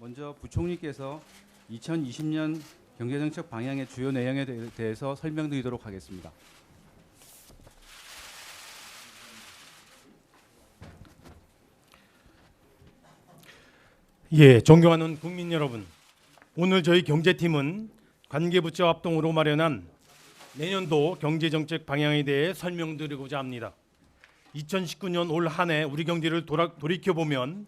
먼저 부총리께서 2020년 경제정책 방향의 주요 내용에 대해서 설명드리도록 하겠습니다. 예, 존경하는 국민 여러분, 오늘 저희 경제팀은 관계부처 합동으로 마련한 내년도 경제정책 방향에 대해 설명드리고자 합니다. 2019년 올 한 해 우리 경제를 돌이켜보면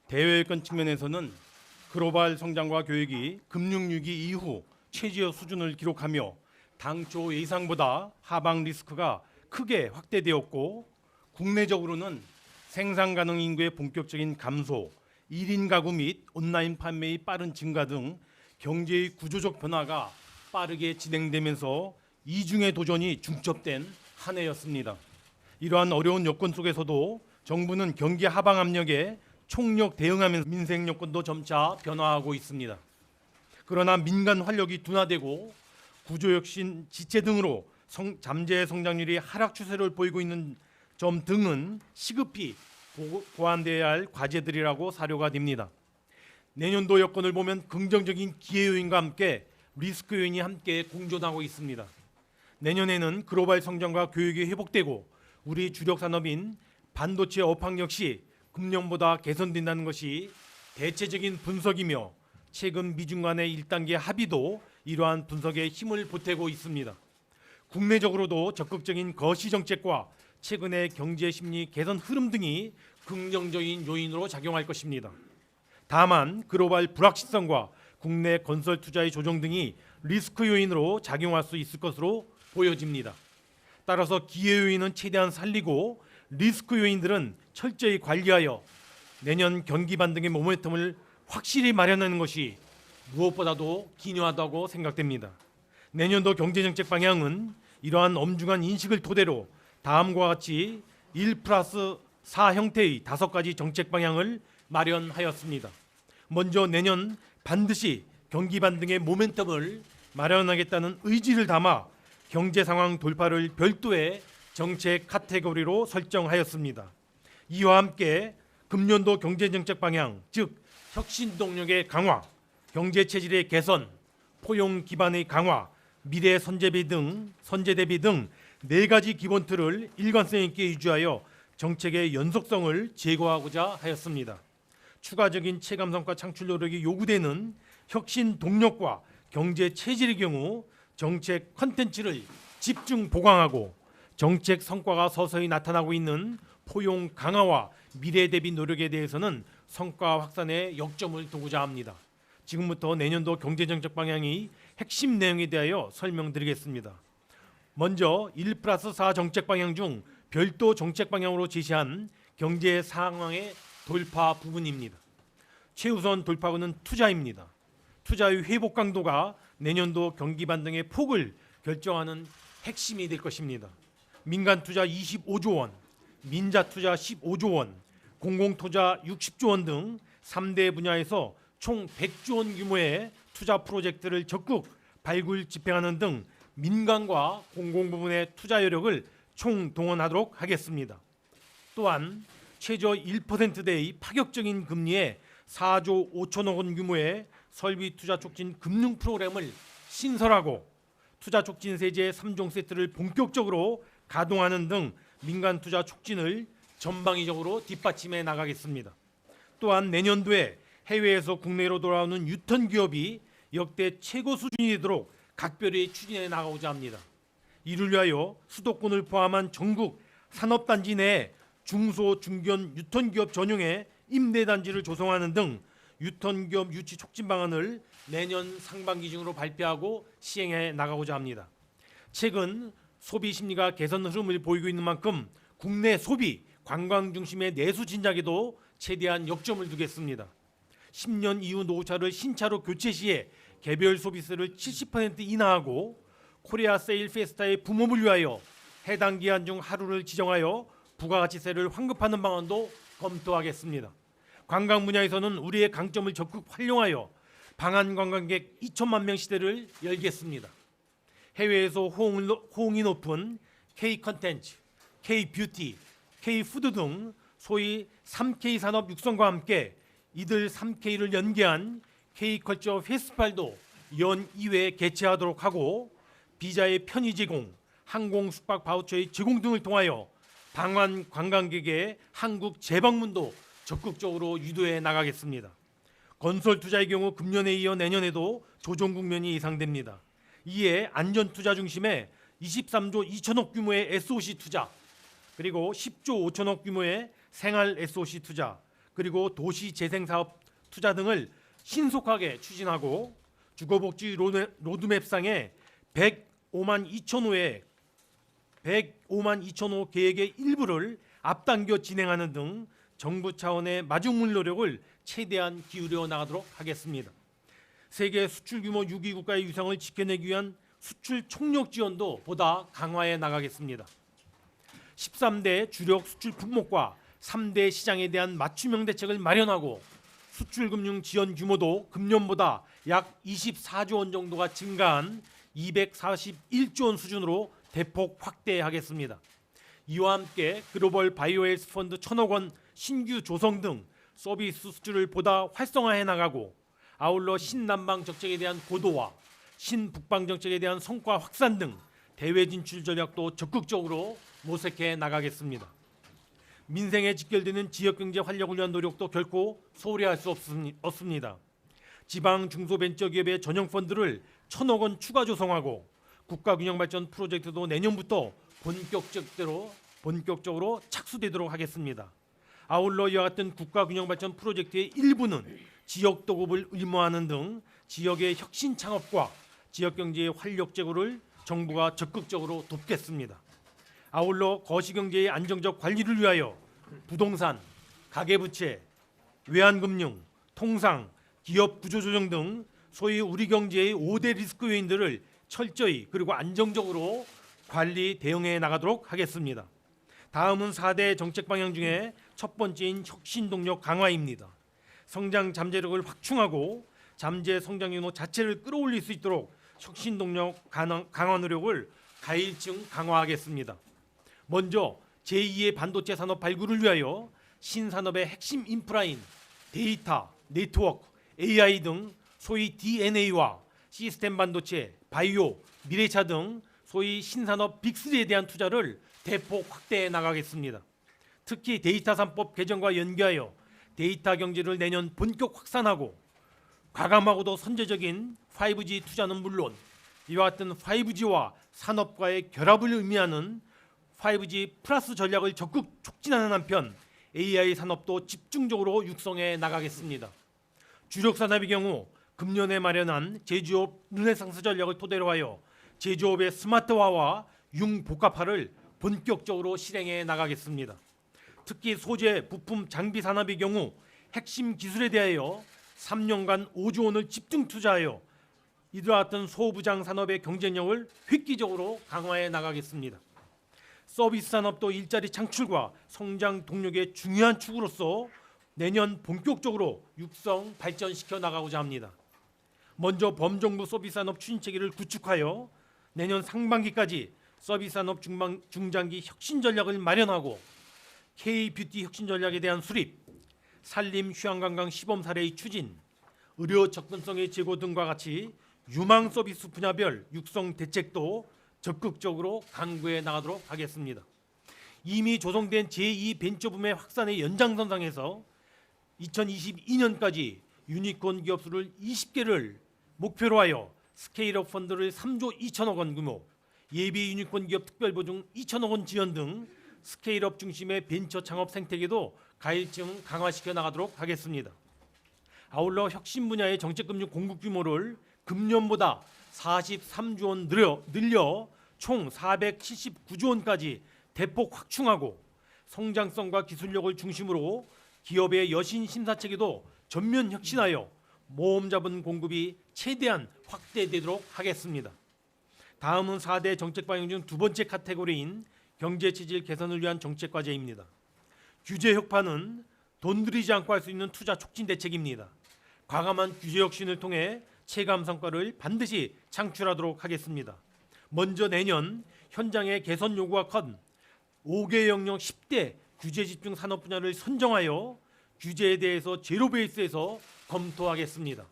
대외여건 측면에서는 글로벌 성장과 교육이 금융위기 이후 최저 수준을 기록하며 당초 예상보다 하방 리스크가 크게 확대되었고, 국내적으로는 생산 가능 인구의 본격적인 감소, 1인 가구 및 온라인 판매의 빠른 증가 등 경제의 구조적 변화가 빠르게 진행되면서 이중의 도전이 중첩된 한 해였습니다. 이러한 어려운 여건 속에서도 정부는 경기 하방 압력에 총력 대응하면서 민생 여건도 점차 변화하고 있습니다. 그러나 민간 활력이 둔화되고 구조혁신, 지체 등으로 잠재 성장률이 하락 추세를 보이고 있는 점 등은 시급히 보완돼야 할 과제들이라고 사료가 됩니다. 내년도 여건을 보면 긍정적인 기회 요인과 함께 리스크 요인이 함께 공존하고 있습니다. 내년에는 글로벌 성장과 교육이 회복되고 우리 주력 산업인 반도체 업황 역시 금년보다 개선된다는 것이 대체적인 분석이며, 최근 미중 간의 1단계 합의도 이러한 분석에 힘을 보태고 있습니다. 국내적으로도 적극적인 거시 정책과 최근의 경제 심리 개선 흐름 등이 긍정적인 요인으로 작용할 것입니다. 다만 글로벌 불확실성과 국내 건설 투자의 조정 등이 리스크 요인으로 작용할 수 있을 것으로 보여집니다. 따라서 기회 요인은 최대한 살리고 리스크 요인들은 철저히 관리하여 내년 경기 반등의 모멘텀을 확실히 마련하는 것이 무엇보다도 기요하다고 생각됩니다. 내년도 경제정책 방향은 이러한 엄중한 인식을 토대로 다음과 같이 1+4 형태의 5가지 정책 방향을 마련하였습니다. 먼저 내년 반드시 경기 반등의 모멘텀을 마련하겠다는 의지를 담아 경제 상황 돌파를 별도의 정책 카테고리로 설정하였습니다. 이와 함께 금년도 경제정책 방향, 즉 혁신 동력의 강화, 경제 체질의 개선, 포용 기반의 강화, 미래 선제 대비 등 4가지 기본 틀을 일관성 있게 유지하여 정책의 연속성을 제고하고자 하였습니다. 추가적인 체감 성과 창출 노력이 요구되는 혁신 동력과 경제 체질의 경우 정책 컨텐츠를 집중 보강하고, 정책 성과가 서서히 나타나고 있는 포용 강화와 미래 대비 노력에 대해서는 성과 확산에 역점을 두고자 합니다. 지금부터 내년도 경제정책 방향의 핵심 내용에 대하여 설명드리겠습니다. 먼저 1+4 정책 방향 중 별도 정책 방향으로 제시한 경제 상황의 돌파 부분입니다. 최우선 돌파구는 투자입니다. 투자의 회복 강도가 내년도 경기 반등의 폭을 결정하는 핵심이 될 것입니다. 민간 투자 25조 원, 민자 투자 15조 원, 공공 투자 60조 원 등 3대 분야에서 총 100조 원 규모의 투자 프로젝트를 적극 발굴 집행하는 등 민간과 공공 부문의 투자 여력을 총동원하도록 하겠습니다. 또한 최저 1%대의 파격적인 금리에 4조 5천억 원 규모의 설비 투자 촉진 금융 프로그램을 신설하고, 투자 촉진 세제 3종 세트를 본격적으로 가동하는 등 민간 투자 촉진을 전방위적으로 뒷받침해 나가겠습니다. 또한 내년도에 해외에서 국내로 돌아오는 유턴 기업이 역대 최고 수준이 되도록 각별히 추진해 나가고자 합니다. 이를 위하여 수도권을 포함한 전국 산업단지 내 중소 중견 유턴 기업 전용의 임대단지를 조성하는 등 유턴 기업 유치 촉진 방안을 내년 상반기 중으로 발표하고 시행해 나가고자 합니다. 최근 소비 심리가 개선 흐름을 보이고 있는 만큼 국내 소비, 관광 중심의 내수 진작에도 최대한 역점을 두겠습니다. 10년 이후 노후차를 신차로 교체 시에 개별 소비세를 70% 인하하고, 코리아 세일 페스타의 붐업을 위하여 해당 기한 중 하루를 지정하여 부가가치세를 환급하는 방안도 검토하겠습니다. 관광 분야에서는 우리의 강점을 적극 활용하여 방한 관광객 2천만 명 시대를 열겠습니다. 해외에서 호응이 높은 K 컨텐츠, K 뷰티, K 푸드 등 소위 3K 산업 육성과 함께 이들 3K를 연계한 K컬처 페스티벌도 연 2회 개최하도록 하고 비자의 편의 제공, 항공 숙박 바우처의 제공 등을 통하여 방한 관광객의 한국 재방문도 적극적으로 유도해 나가겠습니다. 건설 투자의 경우 금년에 이어 내년에도 조정 국면이 예상됩니다. 이에 안전 투자 중심의 23조 2천억 규모의 SOC 투자, 그리고 10조 5천억 규모의 생활 SOC 투자, 그리고 도시 재생 사업 투자 등을 신속하게 추진하고 주거복지 로드맵상에 105만 2천호의 계획의 일부를 앞당겨 진행하는 등 정부 차원의 마중물 노력을 최대한 기울여 나가도록 하겠습니다. 세계 수출 규모 6위 국가의 위상을 지켜내기 위한 수출 총력 지원도 보다 강화해 나가겠습니다. 13대 주력 수출 품목과 3대 시장에 대한 맞춤형 대책을 마련하고 수출 금융 지원 규모도 금년보다 약 24조 원 정도가 증가한 241조 원 수준으로 대폭 확대하겠습니다. 이와 함께 글로벌 바이오헬스 펀드 1,000억 원 신규 조성 등 서비스 수출을 보다 활성화해 나가고 아울러 신남방 정책에 대한 고도화, 신북방 정책에 대한 성과 확산 등 대외 진출 전략도 적극적으로 모색해 나가겠습니다. 민생에 직결되는 지역경제 활력을 위한 노력도 결코 소홀히 할 수 없습니다. 지방 중소벤처기업의 전용 펀드를 1,000억 원 추가 조성하고 국가균형발전 프로젝트도 내년부터 본격적으로 착수되도록 하겠습니다. 아울러 이와 같은 국가균형발전 프로젝트의 일부는 지역 도급을 의무화하는 등 지역의 혁신 창업과 지역경제의 활력 제고를 정부가 적극적으로 돕겠습니다. 아울러 거시경제의 안정적 관리를 위하여 부동산, 가계부채, 외환금융, 통상, 기업 구조조정 등 소위 우리 경제의 5대 리스크 요인들을 철저히 그리고 안정적으로 관리 대응해 나가도록 하겠습니다. 다음은 4대 정책 방향 중에 첫 번째인 혁신 동력 강화입니다. 성장 잠재력을 확충하고 잠재 성장 윤호 자체를 끌어올릴 수 있도록 혁신 동력 강화 노력을 가일층 강화하겠습니다. 먼저 제2의 반도체 산업 발굴을 위하여 신산업의 핵심 인프라인 데이터, 네트워크, AI 등 소위 DNA와 시스템 반도체, 바이오, 미래차 등 소위 신산업 빅3에 대한 투자를 대폭 확대해 나가겠습니다. 특히 데이터 3법 개정과 연계하여 데이터 경제를 내년 본격 확산하고 과감하고도 선제적인 5G 투자는 물론 이와 같은 5G와 산업과의 결합을 의미하는 5G 플러스 전략을 적극 촉진하는 한편 AI 산업도 집중적으로 육성해 나가겠습니다. 주력 산업의 경우 금년에 마련한 제조업 르네상스 전략을 토대로 하여 제조업의 스마트화와 융복합화를 본격적으로 실행해 나가겠습니다. 특히 소재, 부품, 장비 산업의 경우 핵심 기술에 대하여 3년간 5조 원을 집중 투자하여 이들과 같은 소부장 산업의 경쟁력을 획기적으로 강화해 나가겠습니다. 서비스 산업도 일자리 창출과 성장 동력의 중요한 축으로서 내년 본격적으로 육성 발전시켜 나가고자 합니다. 먼저 범정부 서비스 산업 추진 체계를 구축하여 내년 상반기까지 서비스 산업 중장기 혁신 전략을 마련하고 K-뷰티 혁신 전략에 대한 수립, 산림 휴양관광 시범 사례의 추진, 의료 접근성의 제고 등과 같이 유망 서비스 분야별 육성 대책도 적극적으로 강구해 나가도록 하겠습니다. 이미 조성된 제2 벤처붐의 확산의 연장선상에서 2022년까지 유니콘 기업 수를 20개를 목표로 하여 스케일업 펀드를 3조 2천억 원 규모, 예비 유니콘 기업 특별보증 2천억 원 지원 등 스케일업 중심의 벤처 창업 생태계도 가일층 강화시켜 나가도록 하겠습니다. 아울러 혁신 분야의 정책금융 공급 규모를 금년보다 43조 원 늘려 총 479조 원까지 대폭 확충하고 성장성과 기술력을 중심으로 기업의 여신 심사 체계도 전면 혁신하여 모험 자본 공급이 최대한 확대되도록 하겠습니다. 다음은 4대 정책 방향 중 두 번째 카테고리인 경제 체질 개선을 위한 정책 과제입니다. 규제 혁파는 돈 들이지 않고 할 수 있는 투자 촉진 대책입니다. 과감한 규제 혁신을 통해 체감 성과를 반드시 창출하도록 하겠습니다. 먼저 내년 현장의 개선 요구가 큰 5개 영역 10대 규제 집중 산업 분야를 선정하여 규제에 대해서 제로 베이스에서 검토하겠습니다.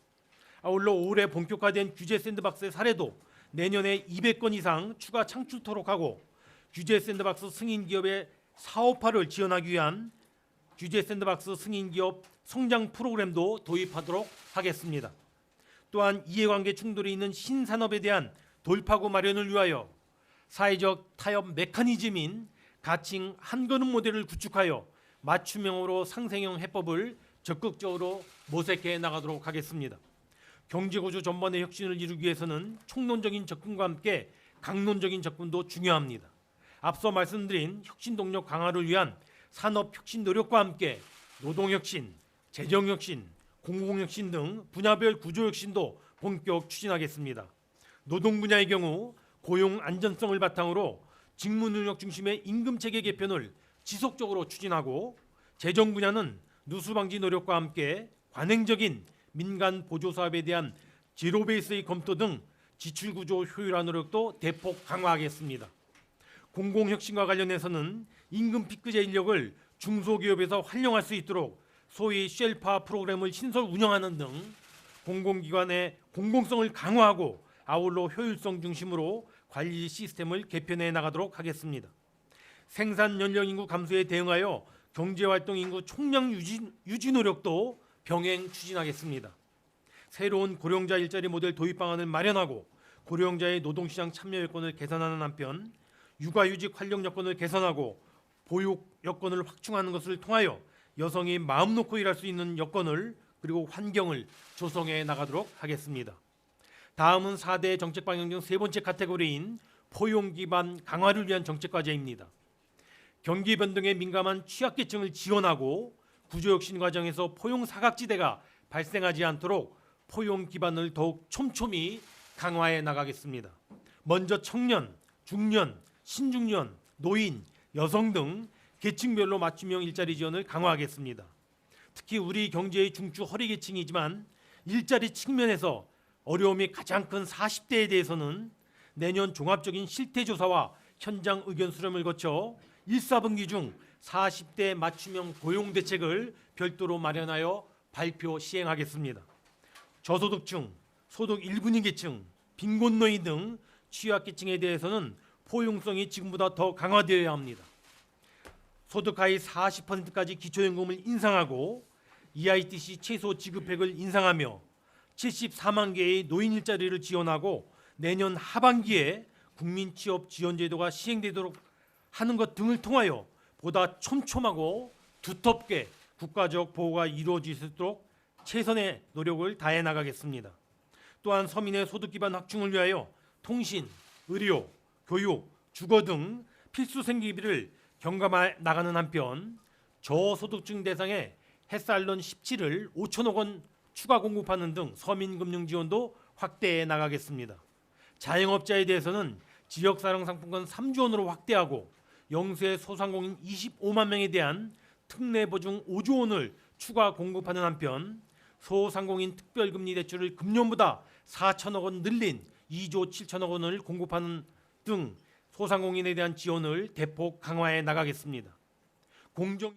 아울러 올해 본격화된 규제 샌드박스의 사례도 내년에 200건 이상 추가 창출토록 하고 규제 샌드박스 승인 기업의 사업화를 지원하기 위한 규제 샌드박스 승인 기업 성장 프로그램도 도입하도록 하겠습니다. 또한 이해관계 충돌이 있는 신산업에 대한 돌파구 마련을 위하여 사회적 타협 메커니즘인 가칭 한걸음 모델을 구축하여 맞춤형으로 상생형 해법을 적극적으로 모색해 나가도록 하겠습니다. 경제구조 전반의 혁신을 이루기 위해서는 총론적인 접근과 함께 강론적인 접근도 중요합니다. 앞서 말씀드린 혁신 동력 강화를 위한 산업 혁신 노력과 함께 노동 혁신, 재정 혁신, 공공 혁신 등 분야별 구조 혁신도 본격 추진하겠습니다. 노동 분야의 경우 고용 안전성을 바탕으로 직무 능력 중심의 임금 체계 개편을 지속적으로 추진하고 재정 분야는 누수 방지 노력과 함께 관행적인 민간 보조 사업에 대한 제로 베이스의 검토 등 지출 구조 효율화 노력도 대폭 강화하겠습니다. 공공 혁신과 관련해서는 임금 피크제 인력을 중소기업에서 활용할 수 있도록 소위 쉘파 프로그램을 신설 운영하는 등 공공기관의 공공성을 강화하고 아울러 효율성 중심으로 관리 시스템을 개편해 나가도록 하겠습니다. 생산 연령 인구 감소에 대응하여 경제활동 인구 총량 유지 노력도 병행 추진하겠습니다. 새로운 고령자 일자리 모델 도입 방안을 마련하고 고령자의 노동시장 참여 여건을 개선하는 한편 육아휴직 활용 여건을 개선하고 보육 여건을 확충하는 것을 통하여 여성이 마음 놓고 일할 수 있는 여건을 그리고 환경을 조성해 나가도록 하겠습니다. 다음은 4대 정책 방향 중 세 번째 카테고리인 포용 기반 강화를 위한 정책 과제입니다. 경기 변동에 민감한 취약계층을 지원하고 구조혁신 과정에서 포용 사각지대가 발생하지 않도록 포용 기반을 더욱 촘촘히 강화해 나가겠습니다. 먼저 청년, 중년, 신중년, 노인, 여성 등 계층별로 맞춤형 일자리 지원을 강화하겠습니다. 특히 우리 경제의 중추 허리계층이지만 일자리 측면에서 어려움이 가장 큰 40대에 대해서는 내년 종합적인 실태조사와 현장 의견 수렴을 거쳐 1, 4분기 중 40대 맞춤형 고용 대책을 별도로 마련하여 발표 시행하겠습니다. 저소득층, 소득 1분위 계층, 빈곤노인 등 취약계층에 대해서는 포용성이 지금보다 더 강화되어야 합니다. 소득 하위 40%까지 기초연금을 인상하고 EITC 최소 지급액을 인상하며 74만 개의 노인 일자리를 지원하고 내년 하반기에 국민 취업 지원 제도가 시행되도록 하는 것 등을 통하여 보다 촘촘하고 두텁게 국가적 보호가 이루어질 수 있도록 최선의 노력을 다해 나가겠습니다. 또한 서민의 소득 기반 확충을 위하여 통신, 의료, 교육, 주거 등 필수 생계비를 경감해 나가는 한편 저소득층 대상의 햇살론 17을 5천억 원 추가 공급하는 등 서민금융 지원도 확대해 나가겠습니다. 자영업자에 대해서는 지역사랑상품권 3조 원으로 확대하고 영세 소상공인 25만 명에 대한 특례보증 5조 원을 추가 공급하는 한편 소상공인 특별금리 대출을 금년보다 4천억 원 늘린 2조 7천억 원을 공급하는 등 소상공인에 대한 지원을 대폭 강화해 나가겠습니다. 공정